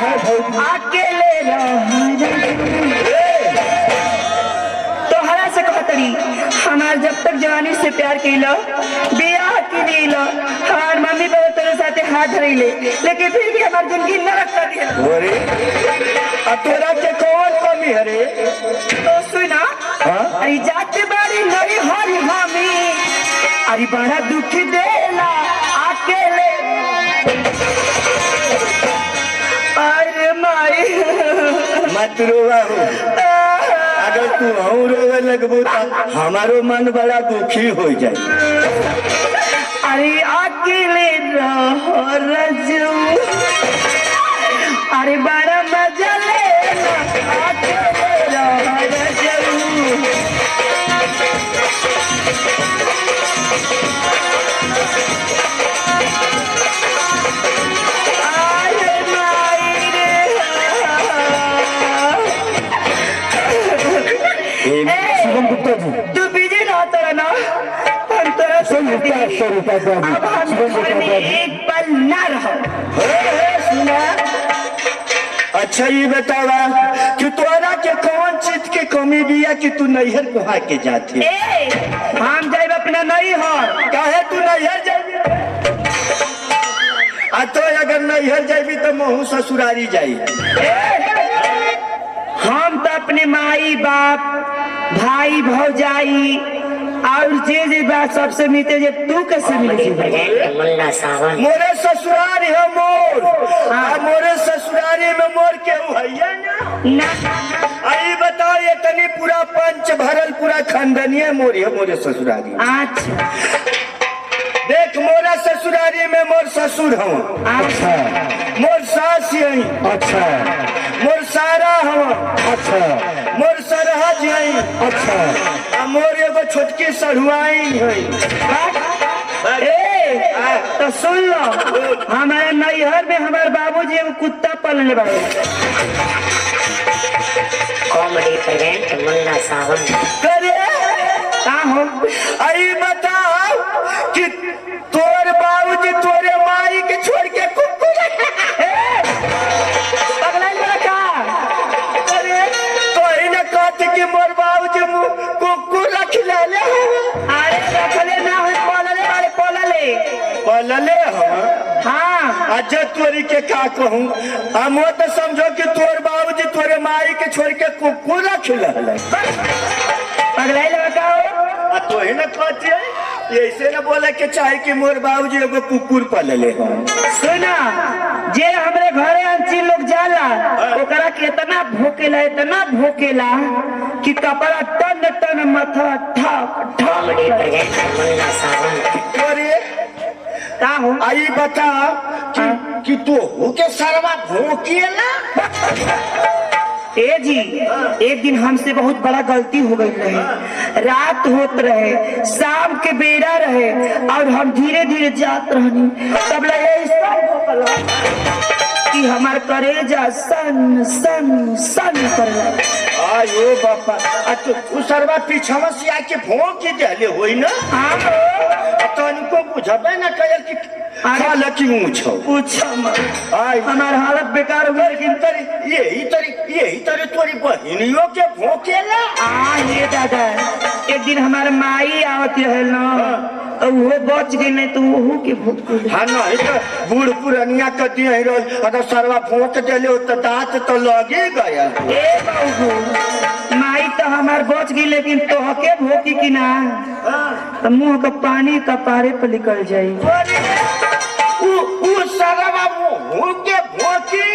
अकेले तोहरा से कहतरी हमार जब तक जवानी से प्यार कैलो बियाह की नीलो हमार मम्मी पापा तेरे साथे हाथ धरैले लेकिन फिर भी हमार जिंदगी नरक कर दिया। अरे तोरा के कौन कमी है रे? तो सुना अरे जाते बारी नहीं हरी हमी अरे बड़ा दुख देला अकेले अरे माई मत रोवा हो। अगर तू हम रोवे लगबो तो हमारो मन बड़ा दुखी हो जाए। अरे अकेले रहो रजू अरे बड़ा मजा लेना अकेले रहो रजू। अरे माई रे शुभम गुप्ता जी तू बिजी ना तोरा ना हम तोरा अब हम घर में एक पल ना रहो। सुना अच्छा ये बतावा कि तोरा के कौन चीज के कमी बिया कि तू नैहर कुहा के जाते? ए हम जाए अपना नहीं हो काहे तू नैहर जाबी? आ तो अगर नैहर जाबी तो महू ससुरारी जाई। हम तो अपने माई बाप भाई भौजाई और जे बात सबसे मिलते जे तू कैसे मिले? मोरे ससुरारी है मोर मोरे ससुरारी में मोर के भैया ना आई बताओ ये तनी पूरा पंच भरल पूरा खानदानी मोर है मोरे ससुरारी। अच्छा देख मोरा ससुरारी में मोर ससुर हूँ। अच्छा मोर सास यही। अच्छा मोर सारा हूँ। अच्छा मोर सरहज यही। अच्छा मोर एगो छोटकी सरुआई है। तो सुन लो हमारे नैहर में हमारे बाबूजी एगो कुत्ता पालने वाले कॉमेडी प्रेजेंट मुन्ना सावन करे का हो आई बताओ कि तोर बाबूजी तोरे माई के छोड़ के कुकुर पगलाई मेरा का अरे तो ही न कहते कि मोर बाबूजी कुकुर रख ले अरे रखले ना हो पलले वाले पलले हम। हाँ आज तोरी के का कहूँ हम तो समझो कि तोर बाबूजी तोरे माई के छोड़ के कुकुर रख ले पगलाई लगा का हो तो ही न कहते ऐसे न बोले के चाहे कि मोर बाबूजी एगो कुकुर पलले हम। सुना जे हमरे घरे अंची लोग जाला ओकरा के इतना भोकेला कि कपड़ा टन टन माथा ठक कॉमेडी प्रेजेंट मुन्ना सावन अरे का हो आई बता कि तू के सरवा भोकेला? ए जी एक दिन हमसे बहुत बड़ा गलती हो गई रहे। रात होत रहे शाम के बेरा रहे और हम धीरे धीरे जात रहनी तब लगे कि हमार करेजा सन सन सन कर आयो बापा तू सरवा पीछवा से आके भोंक के देले होई ना तनको बुझबे ना कहे कि खाला की ऊंच हो पूछो मत आई हमार हालत बेकार हो गई लेकिन यही तरी तोरी बहनियों के भोंकेला। ये दादा एक दिन हमारे माई आवत रहे ना तो वो बच गई नहीं तो वो के भूत हाँ नहीं तो बूढ़ पुरनिया कती है अगर सरवा भोंक देले हो तो दांत तो लगे गया। ए बाबू माई तो हमार बच गई लेकिन तोहके भोकी की ना तो मुंह का पानी कपारे पर निकल जाई। उ सरवा मुंह के भोंकी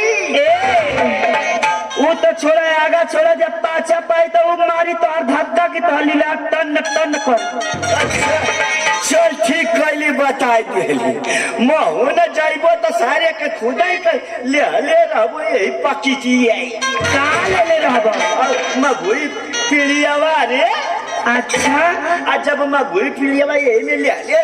वो तो छोड़ा आगा छोड़ा जब पाछा पाई तो वो मारी तो और धक्का की तो लीला टन टन कर। चल ठीक कैली बताई दिली महू न जाइबो तो सारे के खुदाई कर ले रहबो यही पक्की चीज कहाँ ले रहबो मगुई पीड़ियावा रे। अच्छा जब मगुई पीड़ियावा यही में ले